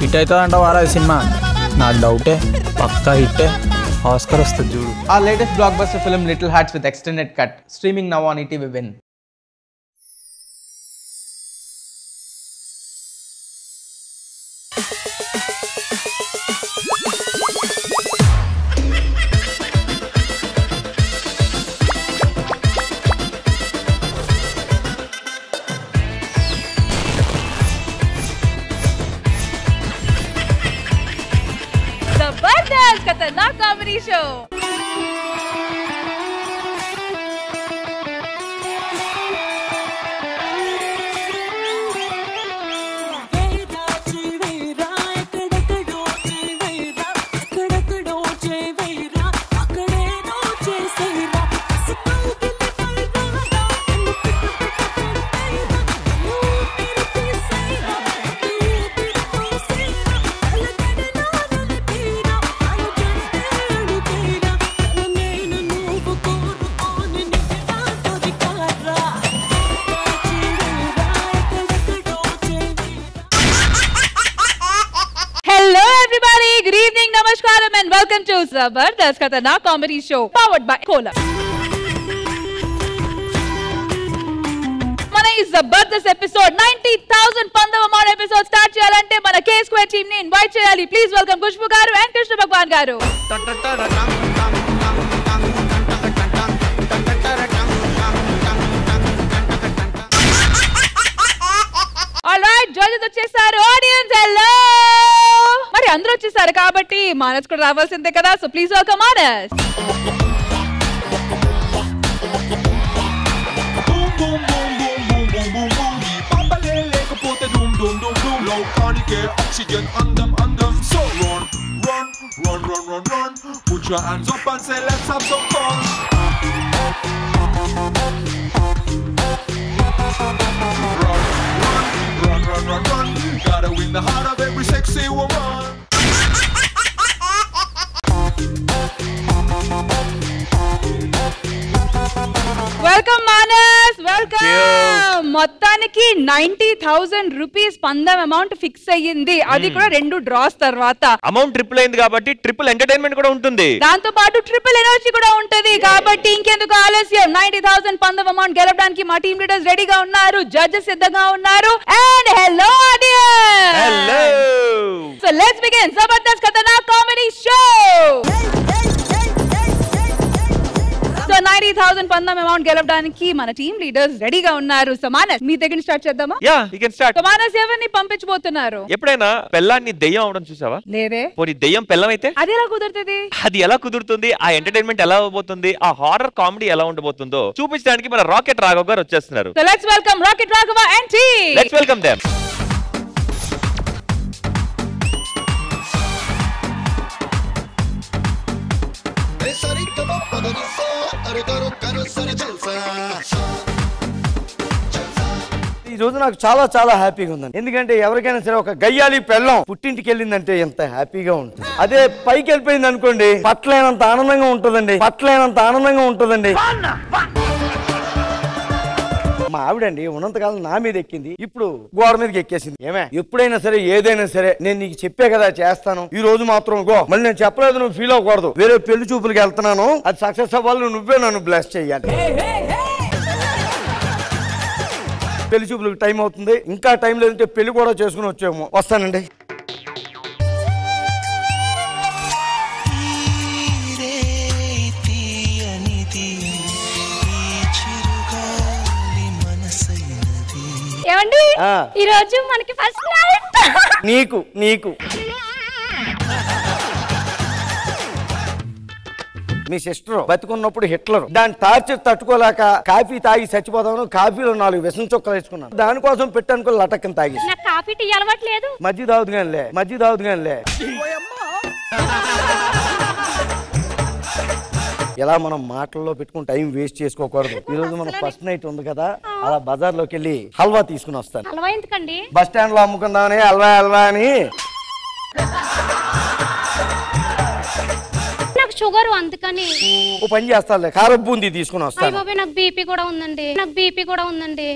Hit అవుతుందంట వారా cinema నాకు డౌటే పక్కా హిట్టే ఆస్కర్ వస్తుంది చూడు Our latest blockbuster film Little Hearts with extended cut streaming now on ETV Win. जबरदस्त खतरनाक comedy show and welcome to Zabardast Khatternak Comedy Show powered by Cola. మన ఈ జబర్దస్త్ ఎపిసోడ్ 90,000 పందవ ఎపిసోడ్ స్టార్ట్ చేయాలంటే మన K Square టీమ్ ని invite చేయాలి. Please welcome Khushbu గారు and Krishna భగవాన్ గారు. ఆల్రైట్ జడ్జెస్ వచ్చేసారు. Audience hello. మరి అందరూ వచ్చేసారు కాబట్టి మానస్ కూడా రావాల్సిందే కదా. So please welcome Manas. Put your hands up and say let's have some fun. Run. Gotta win the heart of every sexy woman. Welcome Manas, welcome. మొత్తానికి 90,000 రూపీస్ పందెం అమౌంట్ ఫిక్స్ అయ్యింది. అది కూడా 2 డ్రాస్ తర్వాత. అమౌంట్ ట్రిపుల్ అయింది కాబట్టి ట్రిపుల్ ఎంటర్టైన్మెంట్ కూడా ఉంటుంది. దాంతో పాటు ట్రిపుల్ ఎనర్జీ కూడా ఉంటది. కాబట్టి ఇంకెందుకు ఆలస్యం, 90,000 పందెం అమౌంట్ గెలవడానికి మా టీమ్ లీడర్స్ రెడీగా ఉన్నారు, జడ్జెస్ సిద్ధంగా ఉన్నారు. And hello audience, hello. So let's begin Jabardasth Khatarnak comedy show. So 90,000 పందెం అమౌంట్ గెలవడానికి మన టీమ్ లీడర్స్ రెడీగా ఉన్నారు. సో మానస్, మీ దగ్గర స్టార్ట్ చేద్దామా? Yeah, you can start. So Manas, ఎవరిని పంపించబోతున్నారు? ఎప్పుడైనా పెళ్ళాన్ని దెయ్యం అవడం చూసావా? లేదే. పోనీ దెయ్యం పెళ్ళం అయితే అది ఎలా కుదురుతుంది? అది ఎలా కుదురుతుంది? ఆ ఎంటర్టైన్మెంట్ ఎలా అవబోతుంది, ఆ హారర్ కామెడీ ఎలా ఉండబోతుందో చూపించడానికి మన రాకెట్ రాఘవ్ గారు వచ్చేస్తున్నారు. So let's welcome rocket Raghava and team. Let's welcome them. ఈ రోజు నాకు చాలా చాలా హ్యాపీగా ఉందండి. ఎందుకంటే ఎవరికైనా సరే ఒక గయ్యాలి పెళ్ళం పుట్టింటికి వెళ్ళిందంటే ఎంత హ్యాపీగా ఉంటుంది. అదే పైకి వెళ్ళిపోయింది అనుకోండి, పట్లేనంత ఆనందంగా ఉంటుందండి. మా ఆవిడండి ఉన్నంతకాలం నా మీద ఎక్కింది, ఇప్పుడు గోడ మీదకి ఎక్కేసింది. ఏమే, ఎప్పుడైనా సరే ఏదైనా సరే నేను నీకు చెప్పే కదా చేస్తాను, ఈ రోజు మాత్రం గో, మళ్ళీ నేను చెప్పలేదు నువ్వు ఫీల్ అవ్వకూడదు. వేరే పెళ్లి చూపులకి వెళ్తున్నాను, అది సక్సెస్ అవ్వాలి, నువ్వే నన్ను బ్లెస్ చెయ్యాలి. పెళ్లి చూపులకు టైం అవుతుంది, ఇంకా టైం లేదంటే పెళ్లి కూడా చేసుకుని వచ్చేమో. వస్తానండి. ఏమండి, ఈ రోజు మనకి ఫస్ట్ నైట్. నీకు మీ సిస్టర్ బతుకున్నప్పుడు హిట్లర్, దాని టార్చర్ తట్టుకోలేక కాఫీ తాగి చచ్చిపోతాను, కాఫీలో 4 విషం చుక్కలు వేసుకున్నాను. దానికోసం పెట్టానుకో లటక్కని తాగి. నాకు కాఫీ టీ అలవాట్లేదు. మజ్జిగ తాగుదు గానిలే. ఇలా మనం మాటల్లో పెట్టుకుని టైం వేస్ట్ చేసుకోకూడదు. ఈ రోజు మన ఫస్ట్ నైట్ ఉంది కదా, అలా బజార్ లోకి వెళ్ళి హల్వా తీసుకుని వస్తాను. హల్వా ఎందుకండి? బస్ స్టాండ్ లో అమ్ముకుందామని హల్వా అని. నాకు షుగర్, అందుకని ఓ పని చేస్తాలే, కారం బూందీ తీసుకుని వస్తాను. నాకు బీపీ కూడా ఉందండి.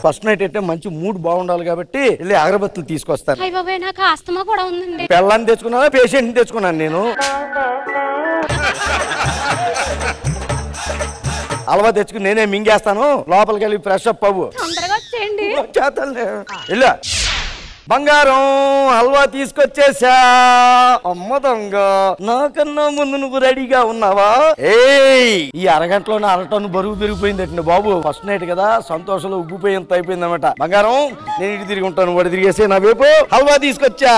ఫస్ట్ నైట్ అంటే మంచి మూడ్ బాగుండాలి కాబట్టి వెళ్ళి అగరబత్తులు తీసుకొస్తాను. అయ్య బాబాయ్ నాకు ఆస్తమా కూడా ఉందండి. పిల్లని తెచ్చుకున్నానా పేషెంట్ని తెచ్చుకున్నాను నేను. అలవా తెచ్చుకుని నేనే మింగేస్తాను. లోపలికి వెళ్ళి ఫ్రెష్ అప్ అవ్వు. తొందరగా వచ్చేయండి. వెళ్ళు. బంగారం హల్వా తీసుకొచ్చేసా. అమ్మ దొంగ, నాకన్నా ముందు నువ్వు రెడీగా ఉన్నావా? ఈ అరగంటలో నా అరటను బరువు పెరిగిపోయింది బాబు. ఫస్ట్ నైట్ కదా, సంతోషంలో ఉబ్బిపోయేంత అయిపోయింది అనమాట. బంగారం నేను ఇటు తిరిగి ఉంటాను, వాడు తిరిగేసి నా వైపు హల్వా తీసుకొచ్చా.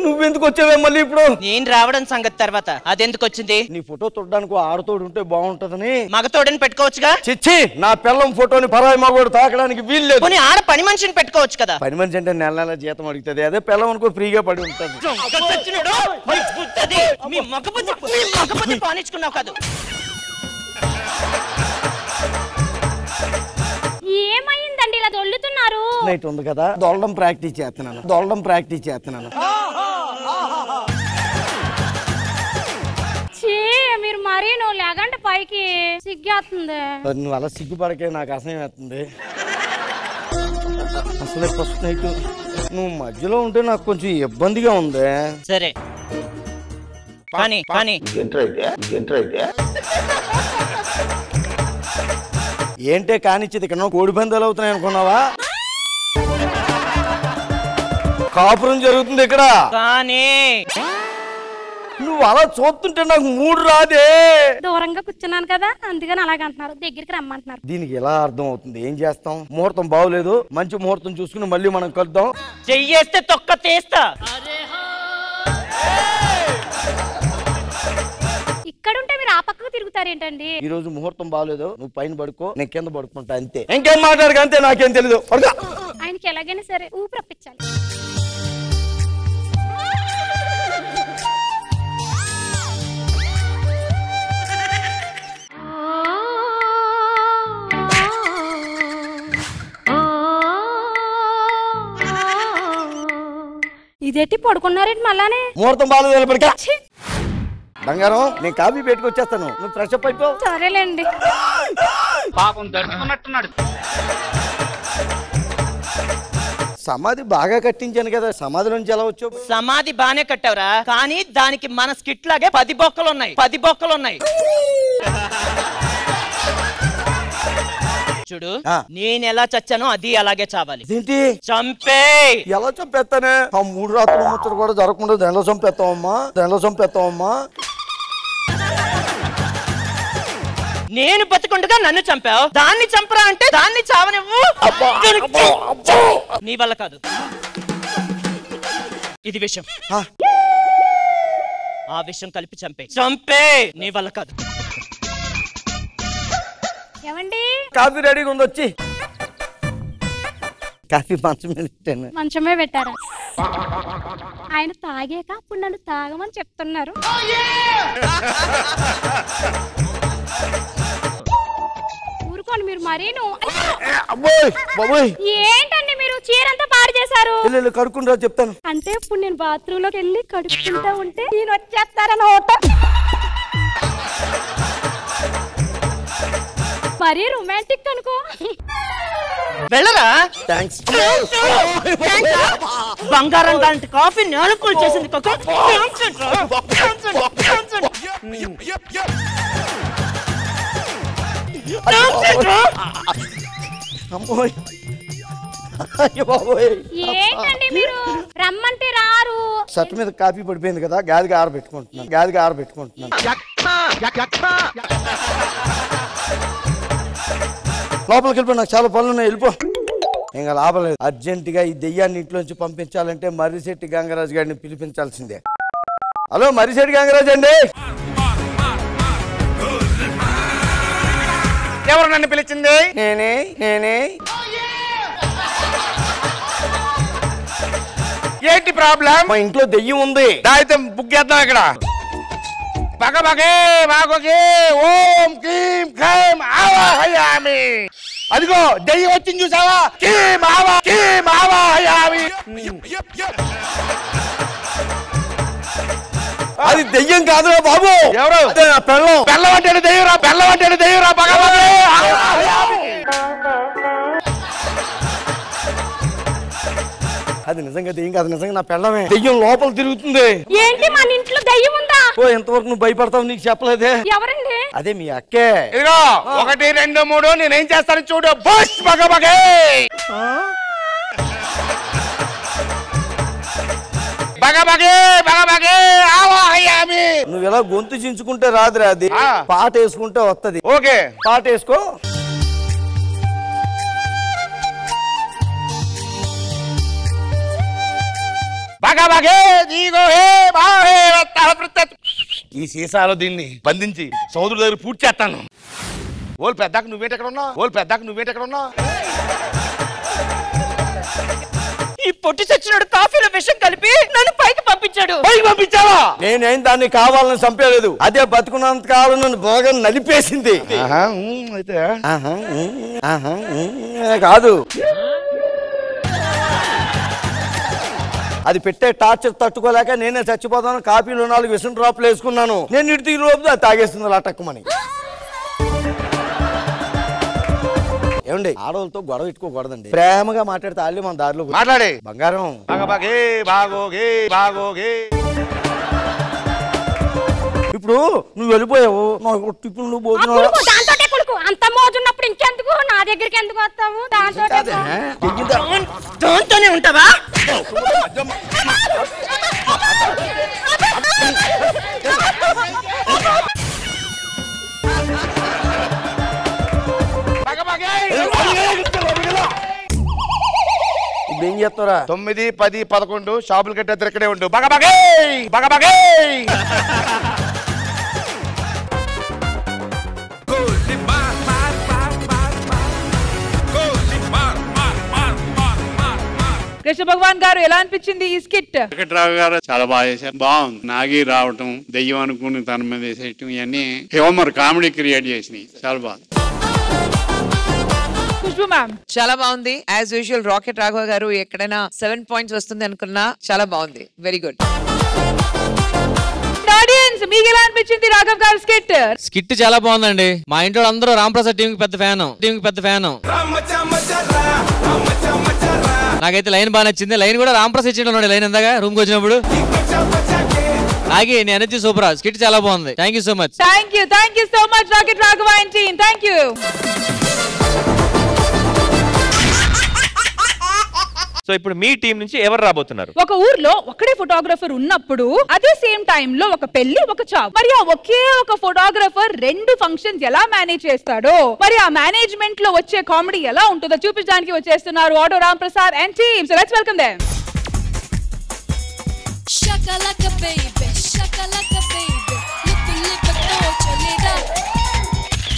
నువ్వెందుకు వచ్చావే మళ్ళీ ఇప్పుడు? నేను రావడం సంగతి తర్వాత, అదెందుకు వచ్చింది? నీ ఫోటో చూడడానికి ఆడతోడు ఉంటే బాగుంటదని. మగతోడని పెట్టుకోవచ్చుగా. చిచ్చి, నా పిల్లం ఫోటోని పరాయి మగోడు తాకడానికి వీల్లేదు. పోనీ ఆడ పని మనిషిని పెట్టుకోవచ్చు కదా. పని మనిషి అంటే నెల నెల జీతం అడుగుతుంది, అదే పిల్లం అనుకో ఫ్రీగా పడి ఉంటుంది. మీ మగబుద్ధి పానించుకున్నావు కాదు. ఏమైందండి ఇలా దొల్లుతున్నారు? నైట్ ఉంది కదా, దొల్లడం ప్రాక్టీస్ చేస్తున్నాను. మీరు మరీ నువ్వు లేకంటే పైకి సిగ్గేస్తుంది. నువ్వు అలా సిగ్గుపడకే, నాకు అసహ్యం వేస్తుంది. అసలే ఫస్ట్ నైట్ నువ్వు మధ్యలో ఉంటే నాకు కొంచెం ఇబ్బందిగా ఉంది. సరే కానీ ఏంటే కానిచ్చేది? ఇక్కడ కోడి పందాలు అవుతున్నాయి అనుకున్నావా? కాపురం జరుగుతుంది ఇక్కడ. కానీ నువ్వు అలా చూస్తుంటే నాకు మూడు రాదే. దూరంగా కూర్చున్నాను కదా, అందుకని అలాగ అంటున్నారు. దగ్గరికి రమ్మంటున్నారు. దీనికి ఎలా అర్థం అవుతుంది? ఏం చేస్తాం? ముహూర్తం బాగోలేదు, మంచి ముహూర్తం చూసుకుని మళ్ళీ మనం కలుద్దాం. చెయ్యేస్తే తొక్క తీస్తా. ఇక్కడుంటే మీరు ఆ పక్కకు తిరుగుతారేంటండి? ఈ రోజు ముహూర్తం బాగోలేదు, నువ్వు పైన పడుకో, నేను కింద పడుకుంటా, అంతే. ఇంకేం మాట్లాడక, అంతే. నాకేం తెలీదు. ఆయనకి ఎలాగైనా సరే ఊపిరప్పించాలి. ఇదేంటి పడుకున్నారేంటి మళ్ళానే? ముహూర్తం బాగోలేదు, పడుకో. బంగారం, నేను కాఫీ పెట్టుకొచ్చేస్తాను, నువ్వు ఫ్రెష్ అప్ అయిపో. సరేలేండి. పాపం దడుచుకున్నట్టున్నాడు. సమాధి బాగా కట్టించాను కదా, సమాధి నుంచి ఎలా వచ్చావు? సమాధి బానే కట్టావురా, కానీ దానికి మన స్కిట్ లాగే 10 బొక్కలు ఉన్నాయి. చూడు, నేను ఎలా చచ్చానో అది అలాగే చావాలి. ఏంటి? చంపే. ఎలా చంపేస్తానే? ఆ 3 రాత్రుల ముచ్చట కూడా జరగకుండా దానిలో చంపేస్తావమ్మా. నేను బతుకుండగా నన్ను చంపావు, దాన్ని చంపరా అంటే దాన్ని చావనివ్వు. నీ వల్ల కాదు, ఇది విషయం. ఆ విషయం కలిపి చంపే. నీ వల్ల కాదు. ఏమండి? కాఫీ రెడీగా ఉంది, వచ్చి. కాఫీ మంచమే పెట్టారా? ఆయన తాగాక అప్పుడు నన్ను తాగమని చెప్తున్నారు. ఊరుకోండి మీరు. మరీను ఏంటండి మీరు చీరంతా పాడు చేశారు? కడుక్కుంటా చెప్తాను. అంటే ఇప్పుడు నేను బాత్రూమ్ లోకి వెళ్ళి కడుక్కుంటా ఉంటే నేను వచ్చేస్తారన్నమాట. మరీ రొమాంటిక్ అనుకో. వెళ్ళరా? థాంక్స్. బంగారం లాంటి కాఫీ నేలకూల్ చేసింది. ఏంటండి మీరు రమ్మంటే రారు? షర్ట్ మీద కాఫీ పడిపోయింది కదా, గాదిగా ఆరబెట్టుకుంటున్నాను. లోపలికి వెళ్ళిపో, నాకు చాలా పనులు ఉన్నాయి, వెళ్ళిపో. ఇంకా లాభం లేదు. అర్జెంట్ గా ఈ దెయ్యాన్ని ఇంట్లోంచి పంపించాలంటే మర్రిశెట్టి గంగరాజు గారిని పిలిపించాల్సిందే. హలో, మర్రిశెట్టి గంగరాజు అండి. ఎవరు నన్ను పిలిచింది? నేనే. ఏంటి ప్రాబ్లం? మా ఇంట్లో దెయ్యం ఉంది. అయితే బుక్ చేద్దాం ఇక్కడ. బగబగే బాగోగే ఓం క్లీం ఖైం ఆవాహయామి. అదిగో దెయ్యం వచ్చింది, చూసావా? క్లీం ఆవాహయామి. అది దెయ్యం కాదురా బాబు. ఎవరు? పెళ్ళం. బెల్లం అంటే దెయ్యరా, బెల్లం అంటే దెయ్యరా. అది నిజంగా దెయ్యం కాదు, నిజంగా నా పెళ్ళమే. దెయ్యం లోపల తిరుగుతుంది. ఏంటి మన ఇంట్లో దయ్యం ఉందా? ఓ ఎంతవరకు నువ్వు భయపడతావు, నీకు చెప్పలేదే. ఎవరండి? అదే మీ అక్కే. ఇదిగో 1 2 3 నేనేం చేస్తాను చూడు. బస్ బగబగే. బగబగే బగబగే ఆవాహయామి. నువ్వు ఇలా గొంతు చించుకుంటే రాదురా, అది పాట వేసుకుంటే వస్తది. ఓకే పాట వేసుకో. బగబగే దీగో హే బాహే వత్తహ ప్రత్యత్. ఈ సీసాలో దీన్ని బంధించి సోదరుల దగ్గర పూర్తి చేస్తాను. ఓల్ పెద్దాక నువ్వేటెక్కడ ఉన్నావు? ఓల్ పెద్దాక నువ్వేటెక్కడ ఉన్నావు? ఈ పొట్టి చచ్చినాడు కాఫీలో విషం కలిపి నన్ను పైకి పంపించాడు. పైకి పంపించావా? నేనేం దాన్ని కావాలని చంపేలేదు, అదే బతుకున్నంత కాలం నన్ను బాగా నలిపేసింది. అయితే కాదు, అది పెట్టే టార్చర్ తట్టుకోలేక నేనే చచ్చిపోతాను. కాఫీలో 4 విషం డ్రాప్లు వేసుకున్నాను. నేను ఇటు తీరు లోపు అది తాగేస్తుంది లటక్కుమని. ఏమండి, ఆడవాళ్ళతో గొడవ పెట్టుకోకూడదండి. ప్రేమగా మాట్లాడితే వాళ్ళే మన దారిలో మాట్లాడే బంగారం. బగబగే బాగోగే బాగోగే. ఇప్పుడు నువ్వు వెళ్ళిపోయావు, నాకు టిఫిన్ నువ్వు భోజనం. దాంతోటే కొడుకు అంత మోజున్నప్పుడు ఇంకెందుకు నా దగ్గరికి ఎందుకు వస్తావు? దాంతోనే ఉంటావా? ఇప్పుడు ఏం చేస్తారా? 9 10 11 షాపులు కట్టే ఇక్కడే ఉండు. బగబగే బగబగే. కృష్ణ భగవాన్ గారు ఎలా అనిపించింది ఈ స్కిట్? వెంకట్రావు గారు చాలా బాగా చేశారు. బాగుంది. నాగి రావటం, దెయ్యం అనుకుని తన మీద వేసేయటం, ఇవన్నీ హ్యూమర్ కామెడీ క్రియేట్ చేసినాయి. చాలా బాగుంది. చాలా బాగుంది. యాజ్ యూజువల్ రాకెట్ రాఘవ గారు ఎక్కడైనా 7 పాయింట్స్ వస్తుంది అనుకున్నా చాలా బాగుంది. Very good. ఆడియన్స్ మీకు ఎలా అనిపించింది రాఘవ్ గారు స్కిట్? స్కిట్ చాలా బాగుందండి. మా ఇంట్లో అందరూ రాంప్రసాద్ టీం కి పెద్ద ఫ్యాన్. నాకైతే లైన్ బాగా నచ్చింది. లైన్ కూడా రాంప్రసాద్ ఇచ్చిండు లైన్ ఎందాగా రూమ్ కి వచ్చినప్పుడు. ఆగి నీ ఎనర్జీ సూపర్. స్కిట్ చాలా బాగుంది. Thank you so much. Thank you so much rocket Raghava and team. Thank you. So ఇప్పుడు మీ టీం నుంచి ఎవరు రాబోతున్నారు? ఒక ఊర్లో ఒకడే ఫోటోగ్రఫర్ ఉన్నప్పుడు అదే సేమ్ టైం లో ఒక పెళ్లి, ఒక చావు. మరి ఆ ఒకే ఒక ఫోటోగ్రఫర్ 2 ఫంక్షన్స్ ఎలా మేనేజ్ చేస్తాడో, మరి ఆ మేనేజ్మెంట్ లో వచ్చే కామెడీ ఎలా ఉంటుందో చూపించడానికి వచ్చేస్తున్నారు auto Ram Prasad and team. So let's welcome them. Shakalaka baby, shakalaka baby, lip lip to chalega.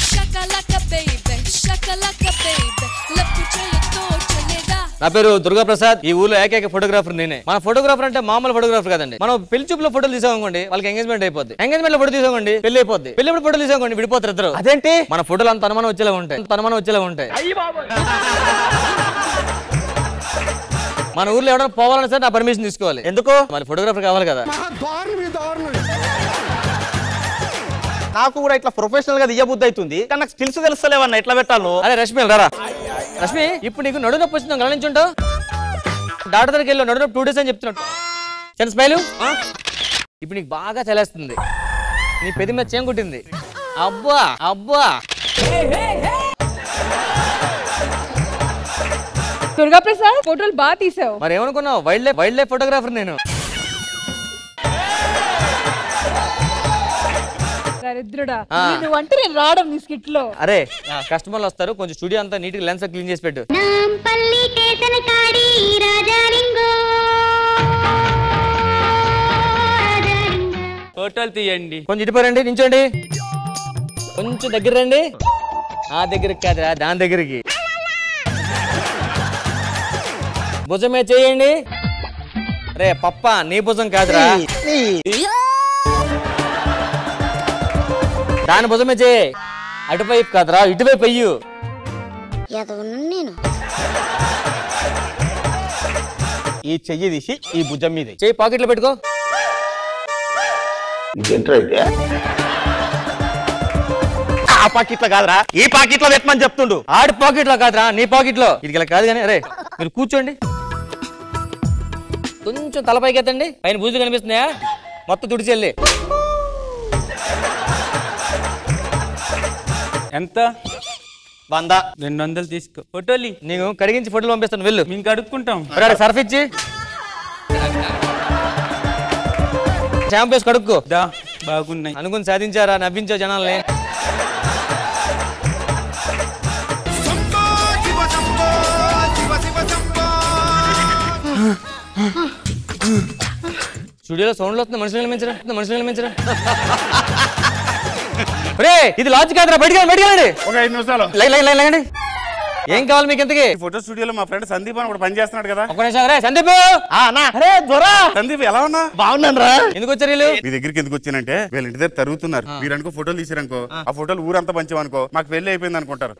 Shakalaka baby, shakalaka baby, lip to chalega. నా పేరు దుర్గా ప్రసాద్. ఈ ఊర్లో ఏకైక ఫోటోగ్రాఫర్ నేనే. మన ఫోటోగ్రాఫర్ అంటే మామూలు ఫోటోగ్రాఫర్ కదండి. మనం పెళ్లి చూపులో ఫోటోలు తీసామనుకోండి, వాళ్ళకి ఎంగేజ్మెంట్ అయిపోద్ది. ఎంగేజ్మెంట్ లో ఫోటో తీసామండి, పెళ్లి అయిపోద్ది. పెళ్లి ఫోటో తీసామండి, విడిపోతారు ఇద్దరు. అదేంటి? మన ఫోటోలు అంత అనుమానం వచ్చేలా ఉంటాయి. మన ఊర్లో ఎవరైనా పోవాలన్నా సరే నా పర్మిషన్ తీసుకోవాలి. ఎందుకు? మన ఫోటోగ్రాఫర్ కావాలి కదా. నాకు కూడా ఇట్లా ప్రొఫెషనల్ గా దియ్యబుద్ధి అవుతుంది, కానీ నాకు స్కిల్స్ తెలుస్తలేవన్నా ఎట్లా పెట్టాను. అరే రష్మి రారా. రష్మి, ఇప్పుడు నీకు నడు నొప్పి వచ్చిందా గమనించుంటావు? డాక్టర్ దగ్గరికి వెళ్ళి నడు నొప్పి 2 days అని చెప్తున్నాడు. చిన్న స్మైలు. ఇప్పుడు నీకు బాగా చలేస్తుంది. నీ పెద్ద మీద చేయం కుట్టింది. అబ్బా దుర్గా ప్రసాద్ ఫోటోలు బాగా తీసావు. మరి ఏమనుకున్నావు? వైల్డ్ లైఫ్ ఫోటోగ్రాఫర్ నేను. దరిద్రుడా, నువ్వంటే నేను రావడం నీ స్కిట్ లో. అరే కస్టమర్లు వస్తారు, కొంచెం స్టూడియో అంతా నీట్ గా లెన్స్ క్లీన్ చేసి పెట్టు. ఫోటోలు తీయండి. కొంచెం ఇటుపోరండి, నించోండి. కొంచెం దగ్గర రండి. ఆ దగ్గరికి కాదురా, దాని దగ్గరికి. భుజమే చేయండి. రే పప్ప, నీ భుజం కాదురా, దాని భుజమే చేయి. అటువైపు కాదురా, ఇటువైపు అయ్యు. ఈ చెయ్యి తీసి ఈ భుజం మీద చెయ్యి పాకెట్లో పెట్టుకో. ఇదేంట్రా అయితే ఆ పాకెట్లో కాదురా ఈ పాకెట్లో పెట్టమని చెప్తుండు. ఆడి పాకెట్లో కాదురా నీ పాకెట్లో. ఇది ఇలా కాదు కానీ అరే మీరు కూర్చోండి. కొంచెం తలపైకి ఎత్తండి. పైన బూజులు కనిపిస్తున్నాయా? మొత్తం తుడిచెల్లి. ఎంత? 100. 200 తీసుకో. ఫోటోలు నీకు కడిగించి ఫోటోలు పంపిస్తాను. వెళ్ళు. మేము కడుక్కుంటాం. సర్ఫ్ ఇచ్చి షాంపూ వేసి కడుక్కో. బాగున్నాయి అనుకుని సాధించారా? నవ్వించా జనాల్ని. స్టూడియోలో సౌండ్లు వస్తుంది. మనుషులు నియమించరా. ఇది లాడ్జ్ కాదురా. బయటికి ఒక 5 నిమిషాలు లైన్. ఏం కావాలి మీకు? ఎంతకి? ఫోటో స్టూడియోలో మా ఫ్రెండ్ సందీప్ అని ఒకటి పని చేస్తున్నాడు కదా. ఒక నిమిషం. రే సందీప్. సందీప్ ఎలా ఉన్నా? బాగున్నాను రా. ఎందుకు వచ్చారు వీళ్ళు? మీ దగ్గరికి ఎందుకు వచ్చానంటే వీళ్ళ ఇంటి దగ్గర తరుగుతున్నారు. మీరు అనుకో ఫోటోలు తీసారనుకో ఆ ఫోటోలు ఊరంతా పంచామనుకో మాకు పెళ్లి అయిపోయింది అనుకుంటారు.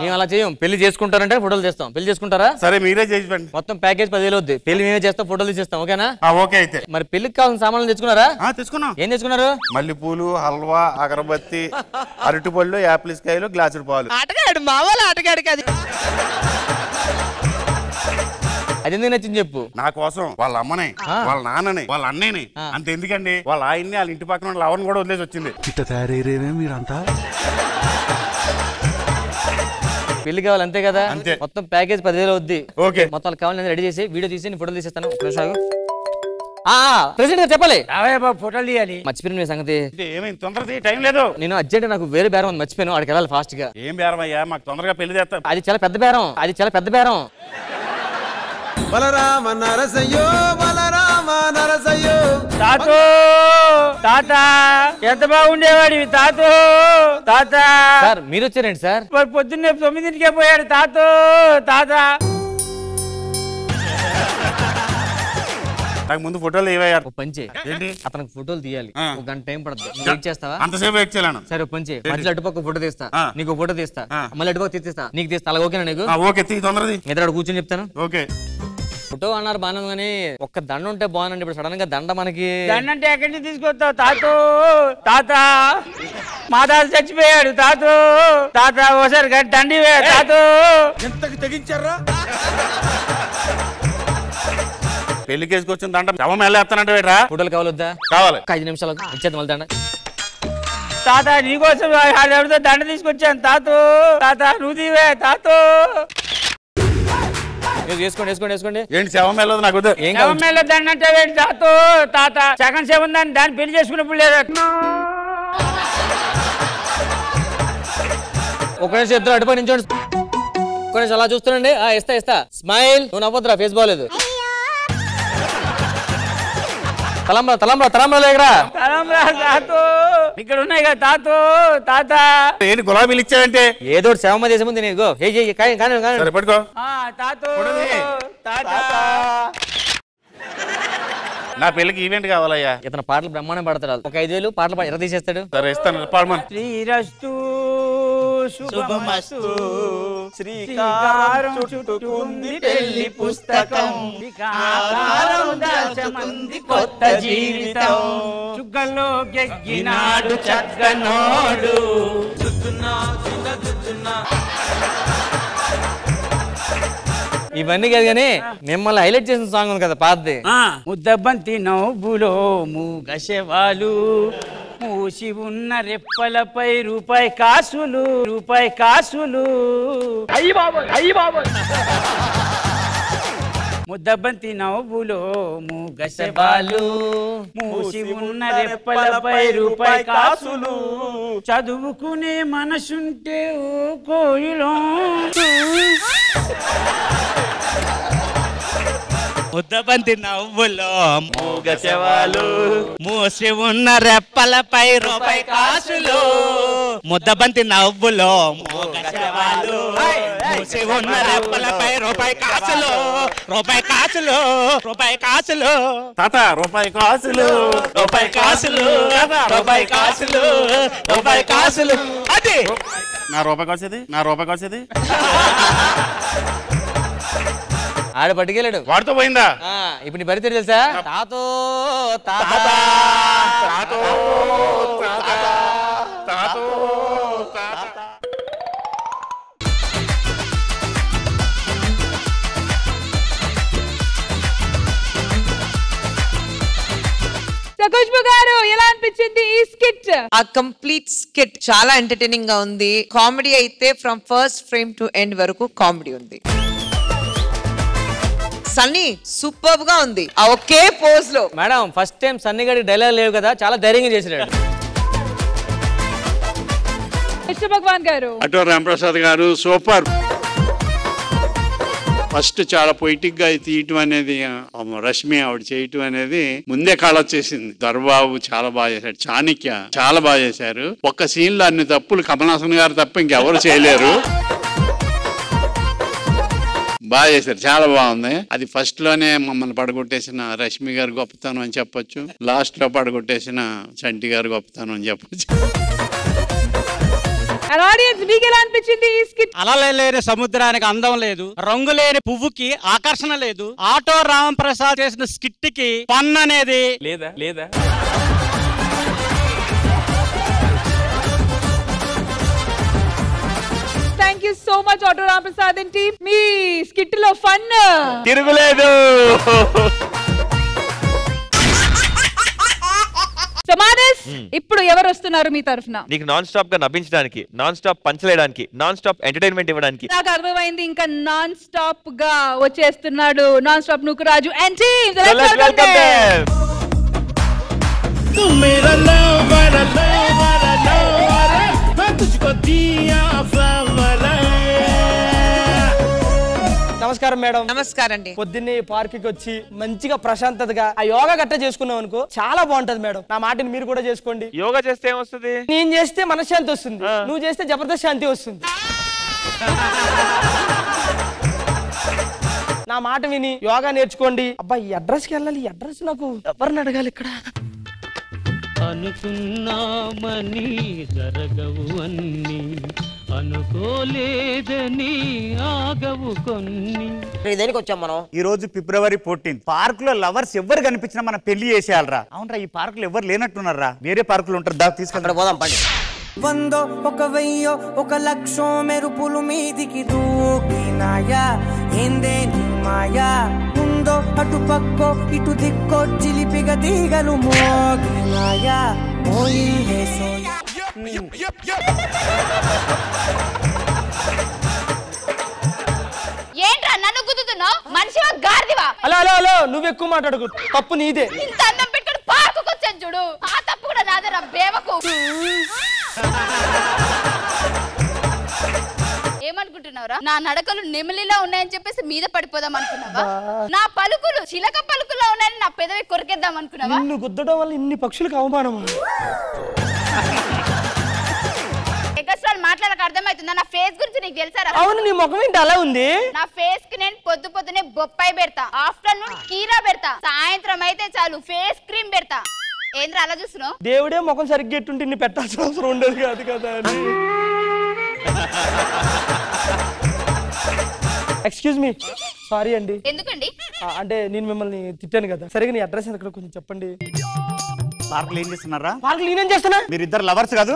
మేము అలా చేయం. పెళ్లి చేసుకుంటారంటే ఫోటోలు చేస్తాం. పెళ్లి చేసుకుంటారా? సరే మీరే చేయండి. మొత్తం ప్యాకేజ్ 10,000 అవుద్ది. పెళ్లి మేమే చేస్తాం, ఫోటోలు తీసేస్తాం. ఓకేనా? ఓకే అయితే. మరి పెళ్లికి కావాల్సిన సామాన్లు తెచ్చుకున్నారా? తెచ్చుకున్నాం. ఏం తెచ్చుకున్నారు? మల్లెపూలు, హల్వా, అగరబత్తి, అరటిపళ్ళు, యాపిల్స్ కాయలు, గ్లాసుడు పాలు. ఆటగాడు మా వాళ్ళ ఆటగాడు కాదు. అది ఎందుకు నచ్చింది చెప్పు. నా కోసం వాళ్ళ అమ్మని, వాళ్ళ నాన్నని, వాళ్ళ అన్నయ్యని, అంత ఎందుకండి వాళ్ళ ఆయన్ని, వాళ్ళ ఇంటి పక్కన వాళ్ళ ఎవరిని కూడా వదిలేసి వచ్చింది. ఇట్ట తయారయ్యేమే మీరంతా. పెళ్లి కావాలి అంతే కదా? అంతే. మొత్తం ప్యాకేజ్ 10,000 అవుద్ది. ఓకే. మొత్తం కావాలి రెడీ చేసి వీడియో తీసి ఫోటోలు తీసేస్తాను. ప్రెసిడెంట్ గారు చెప్పాలి. ఫోటోలు తీయాలి. మర్చిపోయిన మీ సంగతి. ఏమైంది? తొందరది, టైం లేదు. నేను అర్జెంట్ నాకు వేరే బేరం ఉంది, మర్చిపోయాను. అక్కడికి వెళ్ళాలి ఫాస్ట్ గా. ఏం బేరం అయ్యా? మాకు తొందరగా పెళ్లి చేస్తాం. అది చాలా పెద్ద బేరం. బలరామ నరసయ్యో బలరామ నరసయ్యో. తాత ఎంత బాగుండేవాడివి తాత. సార్ మీరు వచ్చారండి సార్? పొద్దున్నే 9కే పోయాడు తాత. నాకు ముందు ఫోటోలు ఏవయ్యా? పంచే ఏంటి? అతనికి ఫోటోలు తీయాలి. ఒక గంట టైం పడుతుంది. వెయిట్ చేస్తావా? అంతసేపు వెయిట్ చేయలేను. సరే పంచే. మధ్యలో అటుపక్క ఫోటో తీస్తా, నీకు ఫోటో తీస్తా, మళ్ళీ అటుపక్క తీస్తా, నీకు తీస్తా. అలా ఓకేనా నీకు? ఓకే, తొందరది. ఎదురు కూర్చొని చెప్తాను. ఓకే. ఫోటో అన్నారు బాగా, కానీ ఒక్క దండ ఉంటే బాగుందండి. ఇప్పుడు సడన్ గా దండ మనకి. దండ అంటే ఎక్కడి నుంచి తీసుకొస్తావు తాత? మా తాత చచ్చిపోయాడు తాత. ఓసారి దండి తాత. ఎంతకి తెగించారా? పెళ్లి కేసుకొచ్చిన దండ శవం వెళ్ళేస్తానంటే వేట్రా. ఫోటోలు కావాలొద్దా? కావాలి. 5 నిమిషాలు ఇచ్చేద్దాం మళ్ళీ దండ. తాత నీకోసం ఎవరితో దండ తీసుకొచ్చాను తాత. నువ్వు తీవే తాత. వేసుకోండి. ఏంటి శవం వెళ్ళదు? నాకు ఏం దండ అంటే తాత సగం శవం దాన్ని పెళ్లి చేసుకున్నప్పుడు లేదా? ఒక నిమిషం ఇద్దరు అటుపై నించోండి. ఒక నిమిషం అలా చూస్తున్నాండి. ఇస్తా. స్మైల్. నువ్వు నవ్వద్దురా, ఫేస్ బాగోలేదు. తలంబ్రా లేకరా. ఇక్కడ ఉన్నాయి కదా తాత. ఏంటి గులాబీలు ఇచ్చావంటే? ఏదో శవం చేసే ముందు నీకు పట్టుకో. నా పెళ్లికి ఈవెంట్ కావాలయ్యా. ఇతను పాటలు బ్రహ్మాండం పడతాడు. ఒక 5,000 పాటలు ఎర్ర తీసేస్తాడు. సరే ఇస్తాను, పాడమని. శ్రీరస్తు శుభమస్తు శ్రీకారం చుట్టుకుంది పెళ్లి పుస్తకం. ఆకారం దాచమంది కొత్త జీవితం. చుక్కల్లో గెగ్గినాడు చక్కనోడు. ఇవన్నీ కాదు కానీ మిమ్మల్ని హైలైట్ చేసిన సాంగ్ ఉంది కదా పాతది. ముద్దబంతి నవ్వులో మూగశవాలు, మూసి ఉన్న రెప్పలపై రూపాయి కాసులు. అయ్యి బాబోయ్. ముద్దబంతి నవ్వులో మూగశవాలు, మూసి ఉన్న రెప్పలపై రూపాయి కాసులు. చదువుకునే మనసుంటే ఓ కోయిలో. ముద్దబంతి నవ్వులో మూగశవాలు, మూసి ఉన్న రెప్పలపై రూపాయి కాసులు. ముద్దబంతి నవ్వులో మూగశవాలు, మూసి ఉన్న రెప్పలపై రూపాయి కాసులు. తాత రూపాయి కాసులు. అది నా రూపాయి కాసేది. ఆడ పట్టుకెళ్ళాడు. వాడితో పోయిందా? ఇప్పుడు నీ పరిస్థితి తెలుసా? తాతో తాతో తాతో తాతో ఖుష్బు గారు ఎలా అనిపించింది ఈ స్కిట్? ఆ కంప్లీట్ స్కిట్ చాలా ఎంటర్టైనింగ్ గా ఉంది. కామెడీ అయితే from first frame to end వరకు కామెడీ ఉంది. సన్నీ సూపర్ గా ఉంది ఆ ఒకే పోజ్ లో. మేడం ఫస్ట్ టైం సన్నీ గారి డైలాగ్ లేవు కదా, చాలా ధైర్యంగా చేసినాడు. కృష్ణ భగవాన్ గారు, అటో రాంప్రసాద్ గారు సూపర్. ఫస్ట్ చాలా పొయిటిక్ గా తీయటం అనేది రష్మి ఆవిడ చేయటం అనేది ముందే కాళ్ళ వచ్చేసింది. దర్బాబు చాలా బాగా చేశాడు, చాణక్య చాలా బాగా చేశారు. ఒక్క సీన్ లో అన్ని తప్పులు కమలాసన్ గారు తప్ప ఇంకెవరు చేయలేరు. బాగా చేశారు, చాలా బాగుంది. అది ఫస్ట్ లోనే మమ్మల్ని పడగొట్టేసిన రష్మి గారు గొప్పతనం అని చెప్పొచ్చు, లాస్ట్ లో పడగొట్టేసిన చంటి గారు గొప్పతనం అని చెప్పొచ్చు. అలలే లేని సముద్రానికి అందం లేదు, రంగు లేని పువ్వుకి ఆకర్షణ లేదు, ఆటో రాంప్రసాద్ చేసిన స్కిట్ కి ఫన్ అనేది లేదా లేదా thank you so much auto Ramprasad and team. Me skit లో ఫన్ తిరుగులేదు. ఇప్పుడు ఎవరు వస్తున్నారు మీ తరఫున? నీకు నాన్ స్టాప్ గా నవ్వించడానికి, నాన్ స్టాప్ పంచలేయడానికి, నాన్ స్టాప్ ఎంటర్టైన్మెంట్ ఇవ్వడానికి. నాకు అర్థమైంది, ఇంకా నాన్ స్టాప్ గా వచ్చేస్తున్నాడు non stop Nookaraju and team. Let's welcome them. मेरा लवर लवर लवर मैं तुझको दिया फ्लावर. నమస్కారం మేడం. నమస్కారం అండి. పొద్దున్నే పార్క్ కి వచ్చి మంచిగా ప్రశాంతతగా ఆ యోగా గట్ట చేసుకున్నాం అనుకో చాలా బాగుంటది మేడం. నా మాటని మీరు కూడా చేసుకోండి. యోగా చేస్తే ఏమొస్తుంది? నేను చేస్తే మనశ్శాంతి వస్తుంది, నువ్వు చేస్తే జబర్దస్త్ శాంతి వస్తుంది. నా మాట విని యోగా నేర్చుకోండి. అబ్బా ఈ అడ్రస్ కి వెళ్ళాలి, ఈ అడ్రస్ నాకు ఎవరిని అడగాలి ఇక్కడ? అనుకున్నామని జరగవు అన్ని, అనుకోలేదని ఆగవు కొన్ని. దేనికి వచ్చాం మనం? ఈ రోజు ఫిబ్రవరి 14 పార్క్ లో లవర్స్ ఎవరు కనిపించినా మనం పెళ్లి చేసేయాలరా. అవునరా, ఈ పార్క్ లో ఎవరు లేనట్టున్నారా, వేరే పార్కులు ఉంటారు. దా తీసుకెళ్ళి పోదాం పండి. 100 1 1000 1 లక్షం మెరుపులు మీదికి దూకినాయా, ఏందే నీ మాయా, ఉందో అటు పక్కో ఇటు దిక్కో చిలిపిగ తీగలు మోగినాయా, మోయిందే సోయా. ఏంట్రా నన్ను గుద్దుతున్నావు? మనిషివా గాడిదివా? హలో హలో హలో, నువ్వు ఎక్కువ మాట్లాడకు, తప్పు నీదే. ఇంత అందం పెట్టుకుని పార్కుకు వచ్చాను చూడు, ఆ తప్పు కూడా నాదేరా బేవకు. ఏమనుకుంటున్నావురా? నా నడకలు నెమలిలా ఉన్నాయని చెప్పేసి మీద పడిపోదాం అనుకున్నావా? నా పలుకులు చిలక పలుకులా ఉన్నాయని నా పెదవి కొరికేద్దాం అనుకున్నావా? నిన్ను గుద్దడం వల్ల ఇన్ని పక్షులకు అవమానమా? ఎగస్ట్రాలు మాట్లాడక అర్థమవుతుందా? నా ఫేస్ గురించి నీకు తెలుసారా? అవును, నీ ముఖం ఏంటి అలా ఉంది? నా ఫేస్ కి నేను పొద్దునే బొప్పాయి పెడతా, ఆఫ్టర్నూన్ కీరా పెడతా, సాయంత్రం అయితే చాలు ఫేస్ క్రీమ్ పెడతా. ఏంద్ర అలా చూస్తున్నావు? దేవుడే ముఖం సరిగ్గా ఎట్టుంటే ఇన్ని పెట్టాల్సిన అవసరం ఉండదు కాదు కదా అని. ఎక్స్క్యూజ్ మీ, సారీ అండి. ఎందుకండి? అంటే నేను మిమ్మల్ని తిట్టాను కదా. సరిగా నీ అడ్రస్ ఎక్కడ కొంచెం చెప్పండి. పార్క్ లో ఏం చేస్తున్నారా? పార్క్ లో నేనేం చేస్తున్నా? మీరిద్దరు లవర్స్ కాదు?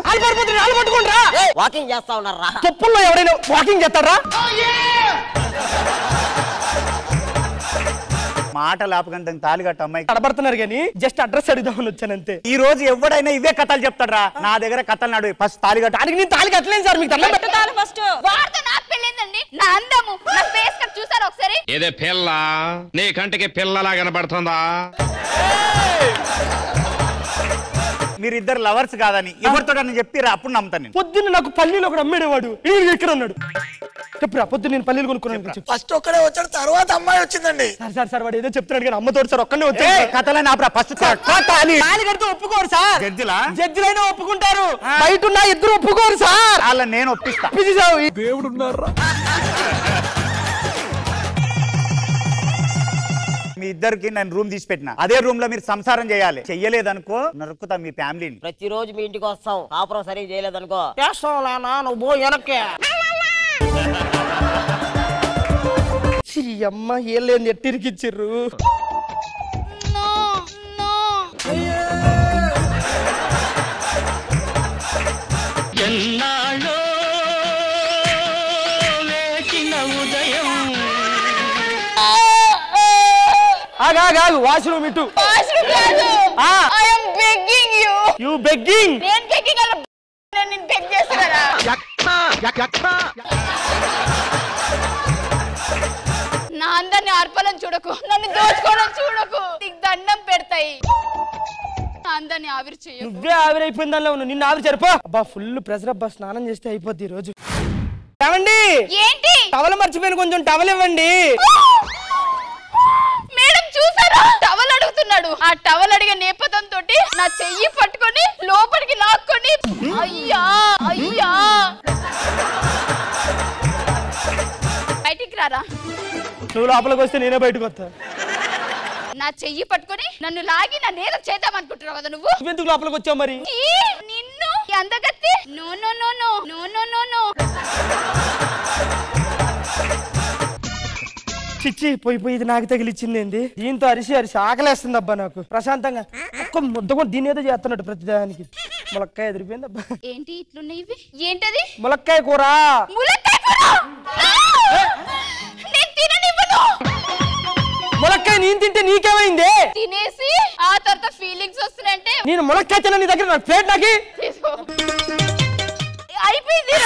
వాకింగ్ చేస్తా ఉన్నారా? చెప్పుల్లో ఎవరైనా వాకింగ్ చేస్తారా? మాట లాపకంటే తాలి కట్ట అమ్మాయి కడబడుతున్నారు కానీ జస్ట్ అడ్రస్ అడుగుదామని వచ్చానంతే. ఈ రోజు ఎవడైనా ఇవే కథలు చెప్తాడ్రా. నా దగ్గర కథలు నాడు ఫస్ట్ తాలి కట్ట. దానికి నేను తాలి కట్టలేను సార్, మీకు ఫస్ట్ వారితో నాకు పెళ్ళిందండి. నా అందము నా ఫేస్ కట్ చూసారా ఒకసారి? ఏదే పిల్ల, నీ కంటికి పిల్లలా కనబడుతుందా? మీరిద్దరు లవర్స్ కాదని ఎవరితో చెప్పిరా, అప్పుడు నమ్ముతాను నేను. పొద్దున్న నాకు పల్లీలో ఒకడు అమ్మేడేవాడు, ఇక్కడ ఉన్నాడు. చెప్పురా, పొద్దున్న నేను పల్లీలు కొనుక్కున్నాను. ఫస్ట్ ఒక్కడే వచ్చాడు, తర్వాత అమ్మాయి వచ్చిందండి. సార్ వాడు ఏదో చెప్తున్నాడు కానీ అమ్మతో సార్ ఒక్కడే వచ్చాడు. కథలని ఆపరా ఫస్ట్. ఒప్పుకోరు సార్, జడ్జిలైనా ఒప్పుకుంటారు, బయట ఉన్న ఇద్దరు ఒప్పుకోరు సార్. అలా నేను ఒప్పిస్తా. దేవుడు ఉన్నారా? మీ ఇద్దరికి నేను రూమ్ తీసి పెట్టిన, అదే రూమ్ లో మీరు సంసారం చేయాలి. చెయ్యలేదనుకో నరుకుతా మీ ఫ్యామిలీని. ప్రతిరోజు మీ ఇంటికి వస్తాం, కాపురం సరిగ్గా చేయలేదనుకో చేస్తాం. నువ్వు వెనక్కే అమ్మ ఏళ్ళేంది ఎట్టిరికిచ్చిర్రు. ఎన్నాళ్ళో వేచిన ఉదయం. ఆగాగాగు వాష్రూమ్ ఇటు. You begging. నేను బెగ్గింగ్ అలా నేను బెగ్ చేస్తారా? నా అందరిని అర్పణం చూడకు, నన్ను దోచుకోవడం చూడకు, నీకు దండం పెడతాయి. నా అందరిని ఆవిరి చెయ్యకు. నువ్వే ఆవిరైపోయిన దానిలో ఉన్నావు. నిన్ను ఆవిరి సరిపో. అబ్బా ఫుల్ ప్రెషర్ అబ్బా. స్నానం చేస్తే అయిపోద్ది ఈ రోజు. ఏమండి ఏంటి? టవల్ మర్చిపోయిన, కొంచెం టవల్ ఇవ్వండి. మేడం చూసారా? టవల్ అడుగుతున్నాడు. ఆ టవల్ అడిగే నేపథ్యంతో నా చెయ్యి పట్టుకొని లోపలికి లాక్కొని అయ్యా అయ్యా బయటికి రారా. నువ్వు లోపలికి వస్తే నేనే బయటకు వస్తా. నా చెయ్యి పట్టుకొని నన్ను లాగి నా నేల చేద్దాం అనుకుంటున్నావు కదా నువ్వు. ఎందుకు లోపలికి వచ్చావు మరి? నిన్ను అందగత్తి. No no no no no no no no. చిచ్చి పోయి ఇది నాకు తగిలిచ్చింది ఏంది? దీంతో అరిసి ఆకలేస్తుంది అబ్బా నాకు. ప్రశాంతంగా ఒక్క ముద్ద కూడా దీని ఏదో చేస్తున్నాడు ప్రతిదానికి. ములక్కాయ ఎదిరిపోయింది అబ్బా. ఏంటి ఇట్లున్నాయి ఇవి? ఏంటది? ములక్కాయ కూర. ములక్కాయ కూర నేను తిననివ్వను. ములక్కాయ నేను తింటే నీకేమైంది? తినేసి ఆ తర్వాత ఫీలింగ్స్ వస్తున్నాయంటే నేను ములక్కాయ తిన నీ దగ్గర నా ప్లేట్ నాకి అయిపోయింది.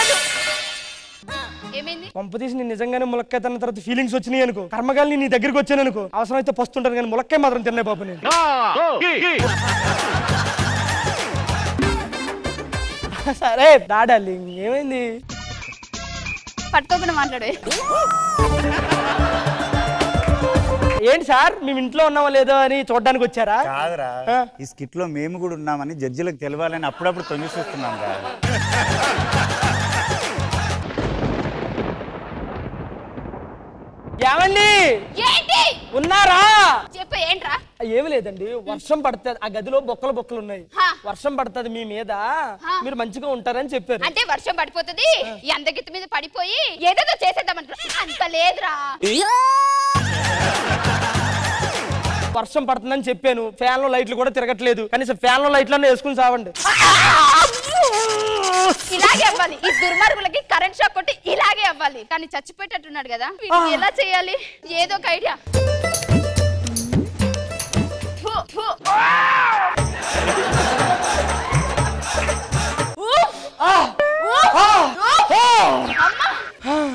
ఏమైంది? పంపు తీసి నేను నిజంగానే ములక్కాయ తిన్న తర్వాత ఫీలింగ్స్ వచ్చినాయి అనుకో, కర్మగాలి నీ దగ్గరికి వచ్చాను అనుకో, అవసరం అయితే పస్తుంటాను కానీ ములక్కాయ మాత్రం తిన్నాయి పాప నేను. సరే డాడాలి. ఏమైంది? పట్టుకోకుండా మాట్లాడే. ఏంటి సార్ మేము ఇంట్లో ఉన్నామో లేదో అని చూడడానికి వచ్చారా? కాదురా, ఈ స్కిట్ లో మేము కూడా ఉన్నామని జడ్జిలకు తెలవాలని అప్పుడప్పుడు తొంగి చూస్తున్నాం రా. ఏమండి ఏంటి? ఉన్నారా? చెప్పు. ఏంట్రా? ఏమి లేదండి, వర్షం పడుతుంది, ఆ గదిలో బొక్కలు ఉన్నాయి, వర్షం పడుతుంది మీ మీద, మీరు మంచిగా ఉంటారని చెప్పారు. అంటే వర్షం పడిపోతుంది, ఈ అందగిత్త మీద పడిపోయి ఏదేదో చేసేద్దాం అనుకున్నా. అంత లేదురా. వర్షం పడుతుందని చెప్పాను, ఫ్యాన్ లో లైట్లు కూడా తిరగట్లేదు, కనీసం ఫ్యాన్ లో లైట్లన్నీ వేసుకుని సావండి. ఇలాగే అవ్వాలి, ఈ దుర్మార్గులకి కరెంట్ షాక్ కొట్టి ఇలాగే అవ్వాలి. కానీ చచ్చిపోయేటట్టున్నాడు కదా, ఎలా చేయాలి? ఏదో ఒక ఐడియా.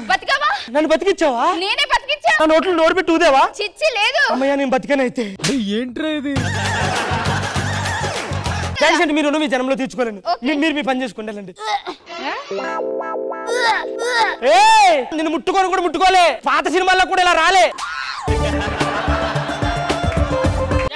బతికావా? నన్ను బతికిచ్చావా? నేనే బతికిచ్చా. నా నోట్లో నోరు పెట్టి ఊదేవా? చిచ్చి లేదు. అమ్మయ్య నేను బతికానైతే. ఏంట్రా ఇది? థ్యాంక్స్ అండి, మీరు మీ జనంలో తీర్చుకోలేను. మీరు మీ పని చేసుకోండి. వెళ్ళండి. నేను ముట్టుకోను కూడా ముట్టుకోలే, పాత సినిమాల్లో కూడా ఇలా రాలే.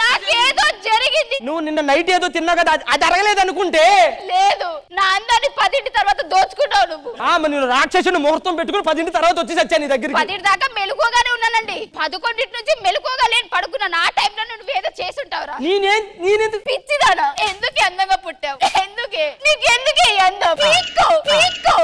నాకేదో జరిగింది. నువ్వు నిన్న నైట్ ఏదో తిన్నావు కదా, అది అరగలేదు అనుకుంటే. లేదు, నా అందాన్ని 10 తర్వాత దోచుకున్నావు నువ్వు. మరి నేను రాక్షసుని ముహూర్తం పెట్టుకుని 10 తర్వాత వచ్చి వచ్చా నీ దగ్గరికి. 10 దాకా మెలుకోగానే ఉన్నానండి. 11 నుంచి మెలుకోగా లేని పడుకున్నాను. ఆ టైంలో నువ్వు ఏదో చేసుంటావురా. నేనెందుకు? పిచ్చిదానా? ఎందుకు అందంగా పుట్టావు? ఎందుకే నీకు? ఎందుకే అందం? పీక్కో పీక్కో.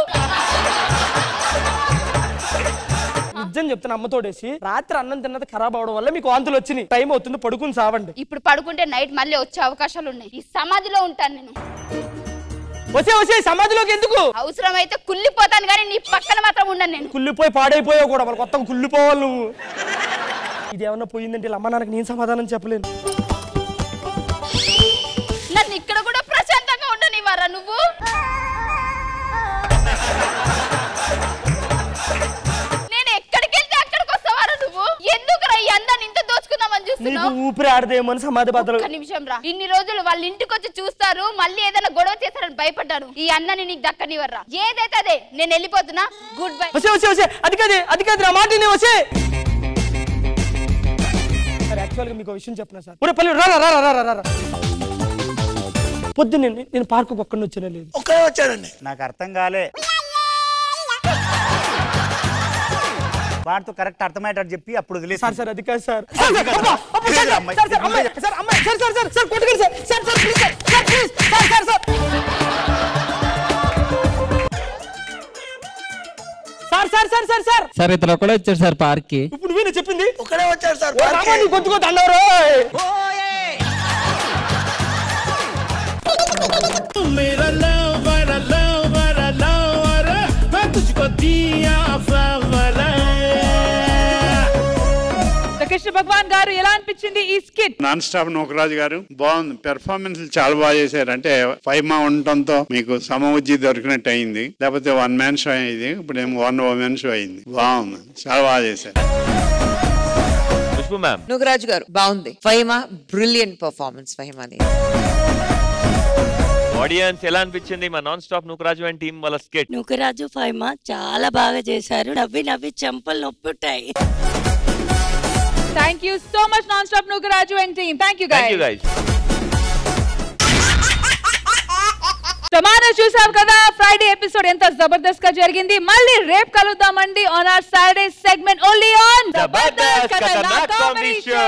నిజం చెప్తాను, అమ్మతోడేసి రాత్రి అన్నం తిన్నది ఖరాబ్ అవడం వల్ల మీకు వాంతులు వచ్చినాయి. టైం అవుతుంది, పడుకుని సావండి. ఇప్పుడు పడుకుంటే నైట్ మళ్ళీ వచ్చే అవకాశాలు ఉన్నాయి. ఈ సమాధిలో ఉంటాను నేను. వచ్చే సమాధిలోకి ఎందుకు? అవసరమైతే కుళ్ళిపోతాను కానీ నీ పక్కన మాత్రం ఉండను నేను. కుళ్ళిపోయి పాడైపోయావు కూడా, మరి కొత్తగా కుళ్ళిపోవాలి నువ్వు. ఇదేమన్నా పోయిందంటే అమ్మ నాన్నకి నేను సమాధానం చెప్పలేను. నన్ను ఇక్కడ కూడా ప్రశాంతంగా ఉండనివ్వరా నువ్వు? నేను ఎక్కడికి వెళ్తే అక్కడికి వస్తావారా నువ్వు? ఎందుకురా ఈ అందాన్ని ఇంత దోచుకుందామని చూస్తున్నావు? ఊపిరి ఆడదేమో అని సమాధి బదులు. ఒక్క నిమిషం రా. ఇన్ని రోజులు వాళ్ళ ఇంటికి వచ్చి చూస్తారు, మళ్ళీ ఏదైనా గొడవ చేస్తారని భయపడ్డాను. ఈ అన్నాన్ని నీకు దక్కనివ్వరా. ఏదైతే అదే, నేను వెళ్ళిపోతున్నా. Good bye. అది కాదు నా మాట వచ్చే. యాక్చువల్గా మీకు విషయం చెప్పనా సార్? పొద్దున్న నేను పార్కు ఒక్కడిని వచ్చానే లేదు. ఒక్కడే వచ్చాడండి. నాకు అర్థం కాలే. వాటితో కరెక్ట్ అర్థమయ్యేటట్టు చెప్పి అప్పుడు వదిలేసి. సార్ అది కాదు సార్. సార్ ఇతను ఒకడే వచ్చాడు సార్ పార్క్ కి. ఇప్పుడు వీళ్ళు చెప్పింది ఒకడే వచ్చాడు సార్ కొట్టుకో దండవరు. मेरा lover, lover, lover, मैं तुझको दिया flower. కృష్ణ భగవాన్ గారు ఎలా అనిపించింది ఈ స్కిట్? నాన్ స్టాప్ నూకరాజు గారు బాగుంది, పెర్ఫార్మెన్స్ చాలా బాగా చేశారు. అంటే 5 మా ఉండటంతో మీకు సమవుజ్జి దొరికినట్టు అయింది. లేకపోతే 1 మ్యాన్ షో అయింది, ఇప్పుడు ఏమో 1 ఉమెన్ షో అయింది. బాగుంది, చాలా బాగా చేశారు. నూకరాజు గారు బాగుంది. Fahima brilliant performance. ఫహిమాది ఆడియన్స్ ఎలా అనిపించింది మా non stop Nookaraju and team వాళ్ళ స్కిట్? నూకరాజు ఫహిమా చాలా బాగా చేశారు. నవ్వి నవ్వి చెంపలు నొప్పుంటాయి. Thank you so much Non-Stop Nukaraju and team. Thank you guys. Thank you guys. సమాన చూసాం కదా ఫ్రైడే ఎపిసోడ్ ఎంత జబర్దస్త్ గా జరిగింది. మళ్ళీ రేపు కలుద్దామండి on our Saturday segment only on Jabardasth Khatarnak comedy show.